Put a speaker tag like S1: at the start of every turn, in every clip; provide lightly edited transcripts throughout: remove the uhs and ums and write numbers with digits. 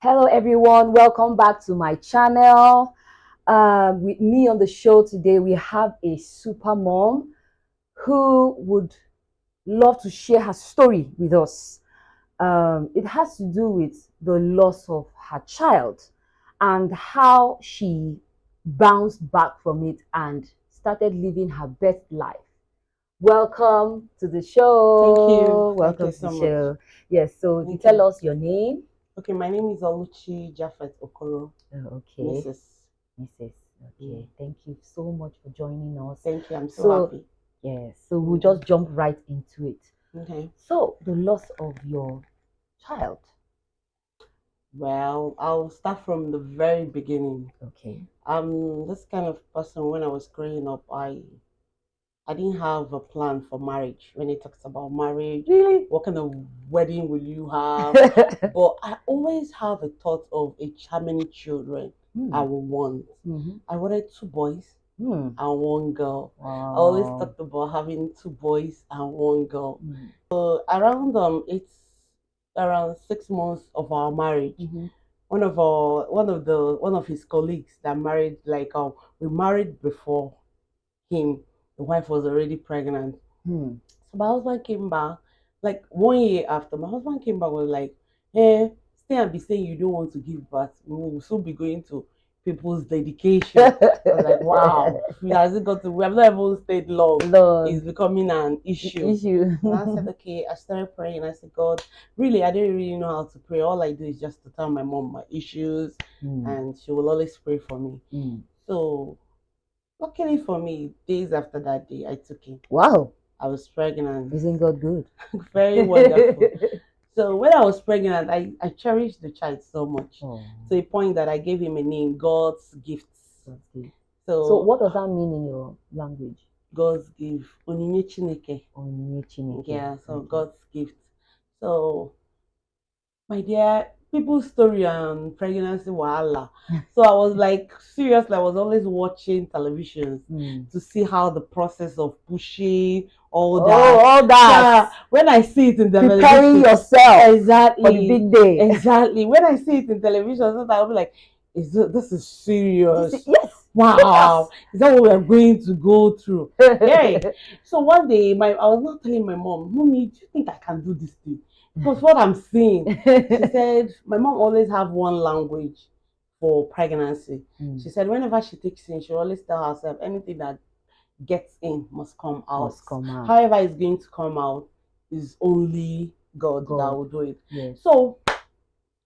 S1: Hello, everyone. Welcome back to my channel. With me on the show today, we have a super mom who would love to share her story with us. It has to do with the loss of her child and how she bounced back from it and started living her best life. Welcome to the show.
S2: Thank you.
S1: Welcome
S2: Thank
S1: to
S2: you
S1: the
S2: so much.
S1: show. Yes, so you
S2: Thank
S1: tell
S2: you.
S1: us your name.
S2: Okay, my name is Oluchi Japhet Okoro,
S1: Okay.
S2: Mrs.
S1: Okay. Thank you so much for joining us.
S2: Thank you. I'm so
S1: So,
S2: happy.
S1: yes, so we'll just jump right into it.
S2: Okay.
S1: So, the loss of your child.
S2: Well, I'll start from the very beginning.
S1: Okay.
S2: This kind of person when I was growing up, I didn't have a plan for marriage. When it talks about marriage,
S1: Really?
S2: what kind of wedding will you have? But I always have a thought of a charming children I would want. I wanted two boys and one girl. I always
S1: Wow.
S2: talked about having two boys and one girl. So it's around 6 months of our marriage. One of his colleagues that married we married before him. The wife was already pregnant. So my husband came back like 1 year after. My husband came back was like, stay and be saying you don't want to give birth. We will soon be going to people's dedication. I was like, wow, has it got to? We have not even stayed long. It's becoming an issue. And I said, okay. I started praying. I said, God, really, I didn't really know how to pray. All I do is just to tell my mom my issues, and she will always pray for me. So, luckily for me, days after that day, I took it.
S1: Wow.
S2: I was pregnant.
S1: Isn't God good?
S2: Very wonderful. So when I was pregnant, I cherished the child so much to the point that I gave him a name, God's gifts.
S1: So what does that mean in your language?
S2: God's gift. Onyinye Chineke.
S1: Onyinye Chineke.
S2: Yeah, so God's gift. So my dear, people's story on pregnancy wahala. So I was like, seriously, I was always watching television to see how the process of pushing all that.
S1: All that.
S2: Yeah, when I see it in the
S1: Preparing
S2: television,
S1: yourself
S2: exactly
S1: for the big day.
S2: Exactly. When I see it in television, sometimes I'll be like, this is serious?
S1: Yes.
S2: Wow, is that what we are going to go through? Yeah. So one day, I was not telling my mom, Mommy, do you think I can do this thing? Because what I'm seeing, she said, my mom always have one language for pregnancy. She said whenever she takes in, she always tell herself anything that gets in must come out. However, it's going to come out is only God that will do it. Yes. So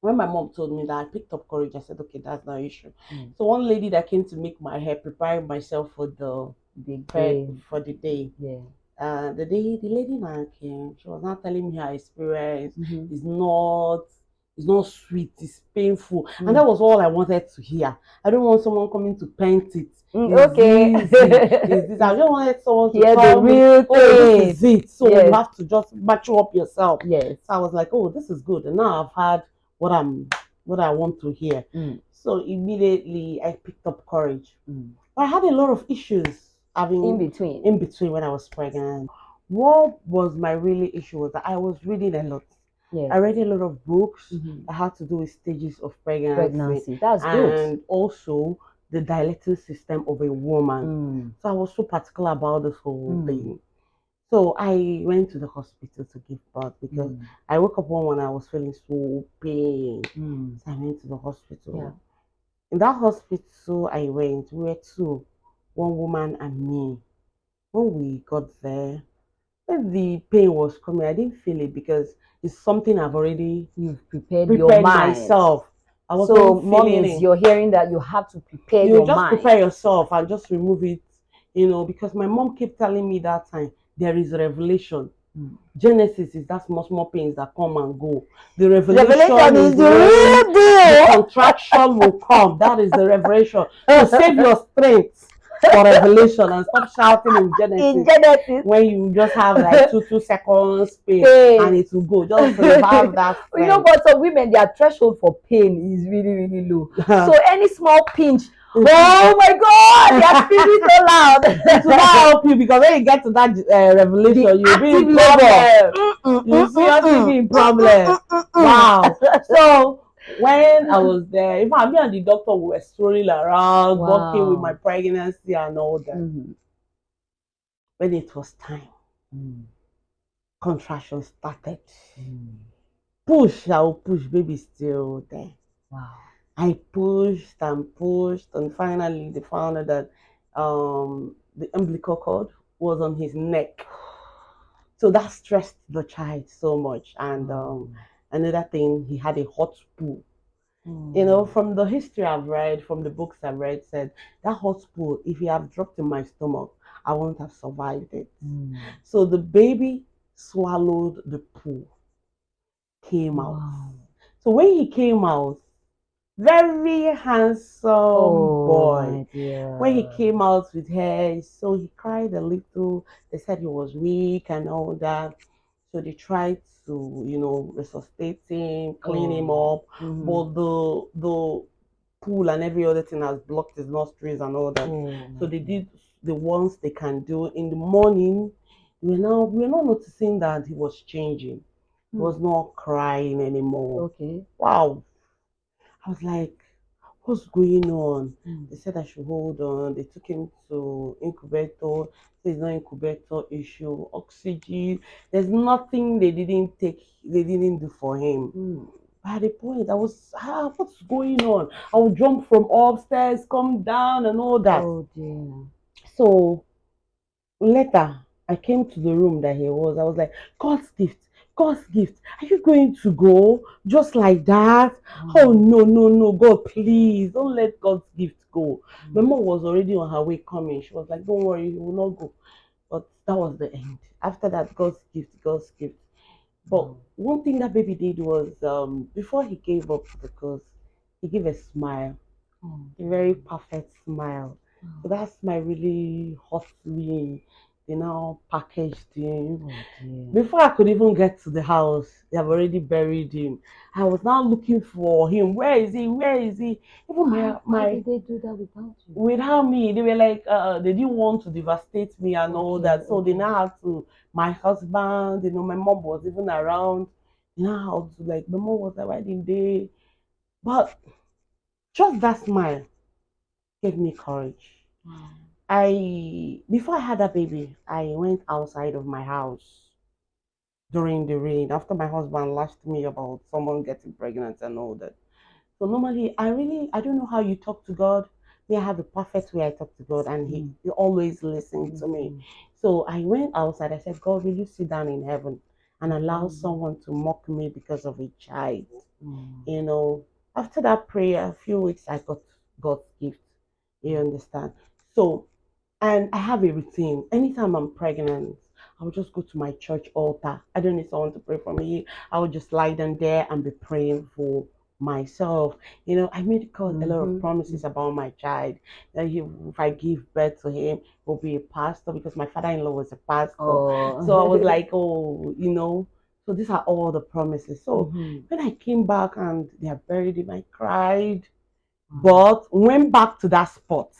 S2: when my mom told me that, I picked up courage. I said, okay, that's no issue. So one lady that came to make my hair, preparing myself for the day. Yeah. The lady now came, she was not telling me her experience. It's not sweet, it's painful. And that was all I wanted to hear. I don't want someone coming to paint it. Okay. I just wanted someone to tell me, this is it. So you have to just match up yourself. Yes. So I was like, oh, this is good. And now I've had what I want to hear. So immediately I picked up courage. But I had a lot of issues in between when I was pregnant. What was my really issue was that I was reading a lot. Yes. I read a lot of books that had to do with stages of pregnancy. That's good. And also the dilating system of a woman. So I was so particular about this whole thing. So I went to the hospital to give birth because I woke up one morning, I was feeling so pain. So I went to the hospital. Yeah. In that hospital I went, we were two, one woman and me. When we got there, when the pain was coming, I didn't feel it because it's something I've already prepared your mind. Myself. I was so mommies, you're hearing that you have to prepare your mind. You just prepare yourself and just remove it, because my mom kept telling me that time there is revelation. Genesis is that small pains that come and go. The revelation is the real deal. The contraction will come. That is the revelation. So save your strength for revelation and stop shouting in Genesis. When you just have like 2 seconds pain and it will go. Just have that strength.
S1: But some women, their threshold for pain is really, really low. So any small pinch, oh my God, their spirit so loud.
S2: It will not help you because when you get to that revelation, you'll be in trouble. You seriously be in problem. Wow. So When I was there, if me and the doctor were strolling around, walking with my
S1: Wow.
S2: pregnancy and all that.
S1: Mm-hmm.
S2: When it was time,
S1: Mm.
S2: contraction started.
S1: Mm.
S2: Push, I'll push, baby still there.
S1: Wow.
S2: I pushed, and finally they found out that the umbilical cord was on his neck. So that stressed the child so much. And
S1: Mm.
S2: another thing, he had a hot pool.
S1: Mm.
S2: From the history I've read, from the books I've read, said that hot pool, if it had dropped in my stomach, I wouldn't have survived it.
S1: Mm.
S2: So the baby swallowed the pool, came out.
S1: Wow.
S2: So when he came out, very handsome
S1: Oh
S2: boy.
S1: my
S2: When he
S1: dear.
S2: came out with her, so he cried a little. They said he was weak and all that. So they tried to, resuscitate him, clean him
S1: Oh.
S2: up.
S1: Mm-hmm.
S2: But the pool and every other thing has blocked his nostrils and all that.
S1: Oh
S2: So
S1: my
S2: they
S1: dear.
S2: did the ones they can do. In the morning, we're not noticing that he was changing. He
S1: Hmm.
S2: was not crying anymore.
S1: Okay.
S2: Wow. I was like, what's going on?
S1: Mm.
S2: They said I should hold on. They took him to incubator. There's no incubator issue, oxygen. There's nothing they didn't take, they didn't do for him.
S1: Mm.
S2: By the point, I was, what's going on? I would jump from upstairs, come down, and all that.
S1: Oh dear.
S2: So later, I came to the room that he was. I was like, God's gift, God's gift. Are you going to go just like that? Oh,
S1: Mm.
S2: no, no, no, God, please don't let God's gift go. My
S1: Mm.
S2: mom was already on her way coming. She was like, don't worry, he will not go. But that was the end. After that, God's gift, God's gift. But
S1: Wow.
S2: one thing that baby did was before he gave up because he gave a smile,
S1: Oh
S2: a
S1: dear.
S2: very perfect smile. So
S1: Oh,
S2: that smile really hurt me. They now packaged him.
S1: oh dear.
S2: Before I could even get to the house, they have already buried him. I was now looking for him. Where is he? Where is he? Even
S1: Why
S2: my
S1: did they do that without you?
S2: without me, they were like they didn't want to devastate me and all
S1: Okay,
S2: that. So they
S1: okay.
S2: now had to my husband, my mom was even around. They now had to like my mom was like, why didn't they? But just that smile gave me courage.
S1: Wow.
S2: I before I had that baby, I went outside of my house during the rain after my husband lashed me about someone getting pregnant and all that. So normally I don't know how you talk to God. Me, I have a perfect way I talk to God and he,
S1: Mm.
S2: he always listens to me.
S1: Mm-hmm.
S2: So I went outside. I said, God, will you sit down in heaven and allow
S1: Mm-hmm.
S2: someone to mock me because of a child?
S1: Mm.
S2: You know, after that prayer, a few weeks I got God's gift. You
S1: Mm.
S2: understand? So and I have a routine. Anytime I'm pregnant, I will just go to my church altar. I don't need someone to pray for me. I will just lie down there and be praying for myself. I made God a lot of
S1: Mm-hmm.
S2: promises about my child. That if I give birth to him, he'll be a pastor because my father-in-law was a pastor.
S1: Oh.
S2: So I was like, oh, So these are all the promises. So
S1: Mm-hmm.
S2: when I came back and they are buried him, I cried,
S1: Wow.
S2: but went back to that spot,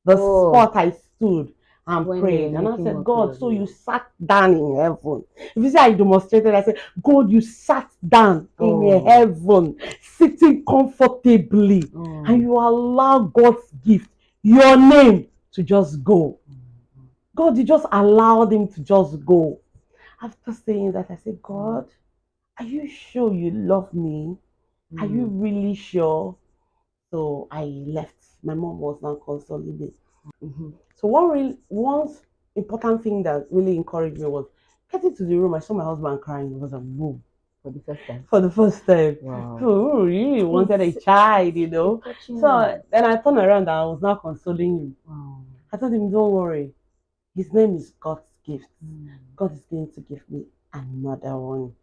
S2: the
S1: Oh,
S2: spot I stood and
S1: when they were
S2: prayed. And I
S1: making
S2: said,
S1: mockery
S2: God,
S1: of
S2: so you
S1: you.
S2: sat down in heaven. If you see I demonstrated, I said, God, you sat down in
S1: Oh.
S2: heaven, sitting comfortably, and
S1: Oh.
S2: you allow God's gift, your name, to just go.
S1: Mm.
S2: God, you just allowed him to just go. After saying that, I said,
S1: Mm.
S2: God, are you sure you love me? Are you
S1: Mm.
S2: really sure? So I left. My mom was now consoling me.
S1: Mm-hmm.
S2: So one important thing that really encouraged me was getting to the room. I saw my husband crying. It was a boom
S1: For the first time.
S2: for the first time.
S1: Wow.
S2: So we really wanted a
S1: It's a
S2: child.
S1: touching
S2: So
S1: one.
S2: then I turned around and I was now consoling him.
S1: Wow.
S2: I told him, "Don't worry. His name is God's gift.
S1: Mm.
S2: God is going to give me another one."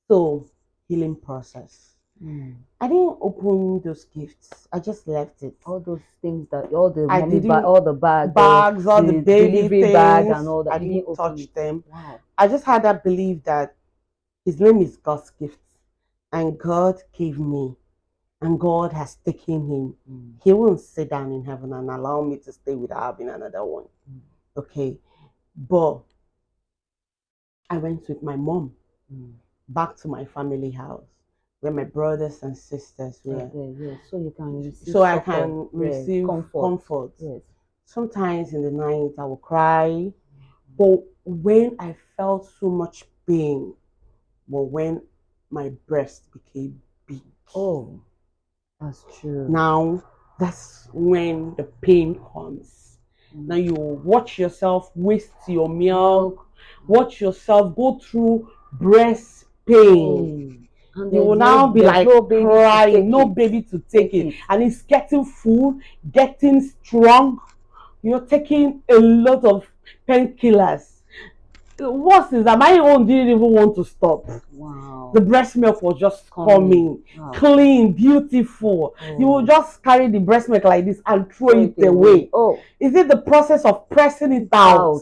S2: So healing process.
S1: Mm.
S2: I didn't open those gifts. I just left it.
S1: All those things that all the
S2: I
S1: mommy bag,
S2: didn't
S1: all the bag,
S2: bags, all the
S1: the
S2: baby
S1: delivery bag, and
S2: things.
S1: all that.
S2: I
S1: You didn't
S2: didn't
S1: open it.
S2: touch them.
S1: Wow.
S2: I just had that belief that his name is God's gift, and God gave me, and God has taken him.
S1: Mm.
S2: He won't sit down in heaven and allow me to stay without having another one.
S1: Mm.
S2: Okay, but I went with my mom
S1: Mm.
S2: back to my family house. where my brothers and sisters were.
S1: Yes. So you can receive
S2: So I
S1: succor,
S2: can
S1: yeah,
S2: receive
S1: comfort.
S2: comfort.
S1: Yes.
S2: Sometimes in the night I will cry, but when I felt so much pain, but when my breast became big.
S1: Oh, that's true.
S2: Now that's when the pain comes. Now you watch yourself waste your milk, watch yourself go through breast pain.
S1: And
S2: You will now be
S1: there's
S2: like
S1: no baby to
S2: crying,
S1: take
S2: no
S1: it.
S2: baby to take it. And it's getting full, getting strong. You're taking a lot of painkillers. Worse is that my own didn't even want to stop.
S1: Wow.
S2: The breast milk was just coming,
S1: wow,
S2: clean, beautiful. You will just carry the breast milk like this and throw it away.
S1: Oh,
S2: Is it the process of pressing it out?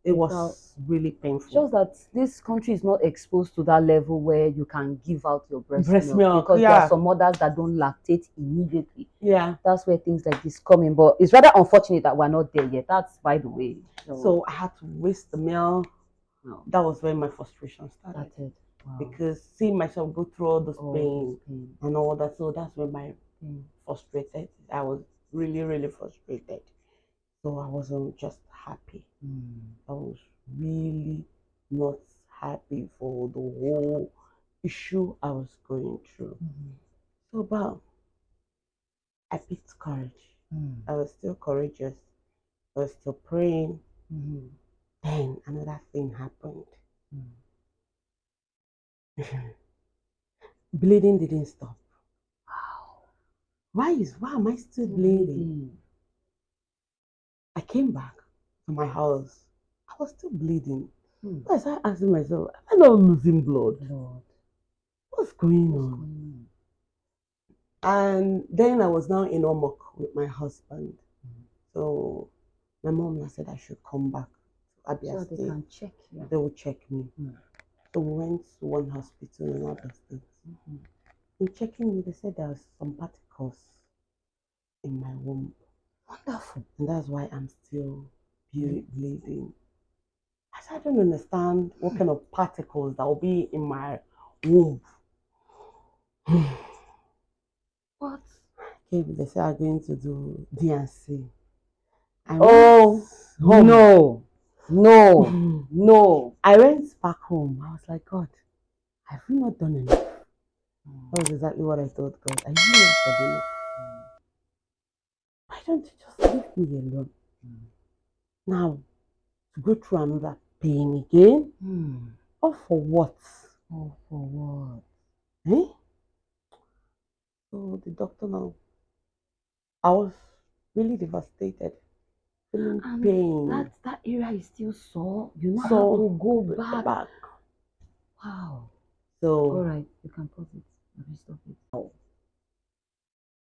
S2: It was really painful.
S1: Just that this country is not exposed to that level where you can give out your breast milk, because there are some mothers that don't lactate immediately.
S2: Yeah.
S1: That's where things like this come in. But it's rather unfortunate that we're not there yet. That's by the way.
S2: So I had to waste the milk.
S1: No.
S2: That was when my frustration started.
S1: That's it. Wow.
S2: Because seeing myself go through all this pain and all that, so that's when my frustrated. I was really, really frustrated. So I wasn't just happy. I was really not happy for the whole issue I was going through. So, but I picked courage. I was still courageous. I was still praying. Then another thing happened. Bleeding didn't stop. Wow. Why am I still bleeding? I came back to my house. I was still bleeding. I started asking myself, am I not losing blood? What's going on? And then I was now in Omok with my husband. So my mom said I should come back to Abia State. They can check you. They will check me. So we went to one hospital in Abia State. In checking me, they said there was some particles in my womb. Wonderful. And that's why I'm still bleeding. I don't understand what kind of particles that will be in my womb. What? Okay, they say I'm going to do DNC. Oh, no. I went back home. I was like, God, have you not done enough? That was exactly what I thought, God. I you not done enough? Why don't you just leave me alone? Now, to go through another pain again? All for what? All for what? Eh? So the doctor now, I was really devastated, feeling pain. That area is still sore. You know how to go back. Wow. So all right, you can pause it. Stop it.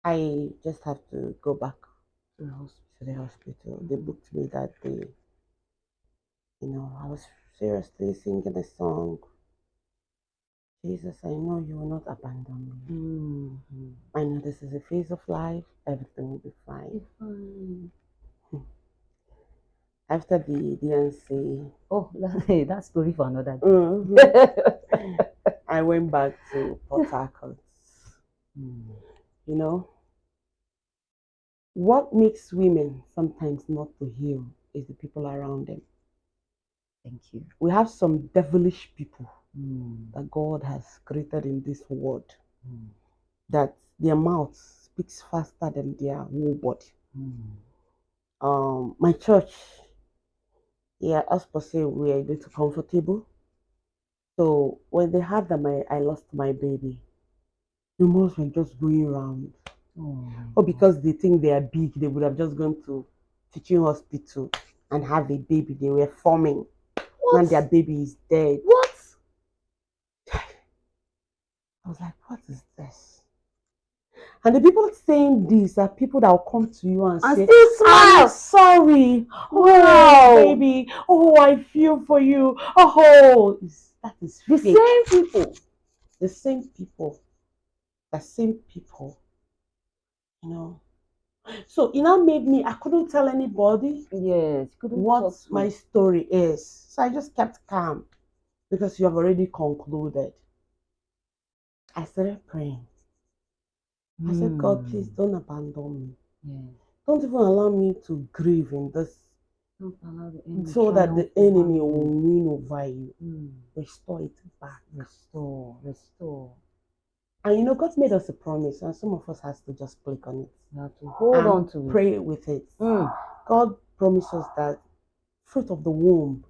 S2: I just have to go back to the hospital. They booked me that day. You know, I was seriously singing a song. Jesus, I know you will not abandon me. I know this is a phase of life. Everything will be fine. After the DNC. Oh, that's story for another day. I went back to Port Harcourt. You know, what makes women sometimes not to heal is the people around them. Thank you. We have some devilish people that God has created in this world, that their mouth speaks faster than their whole body. My church, as per se, we are a little comfortable. So when they heard that I lost my baby, rumors were just going around. Or because they think they are big, they would have just gone to teaching hospital and have a baby. They were forming. What? And their baby is dead. What? I was like, what is this? And the people saying this are people that will come to you and say, still smile. I'm sorry. Oh, baby. Oh, I feel for you. Oh, that is the fake. Same people. The same people. The same people. You know. So it now made me, I couldn't tell anybody what my story is. So I just kept calm because you have already concluded. I started praying. I said, God, please don't abandon me.
S1: Yeah.
S2: Don't even allow me to grieve in this,
S1: Don't allow the enemy
S2: so that the
S1: triumph over
S2: enemy
S1: me.
S2: will win over you.
S1: Mm.
S2: Restore it back.
S1: Restore, restore.
S2: And you know, God made us a promise, and some of us has to just click on it.
S1: You have to hold
S2: and
S1: on to it.
S2: pray with it.
S1: Mm.
S2: God promised us that fruit of the womb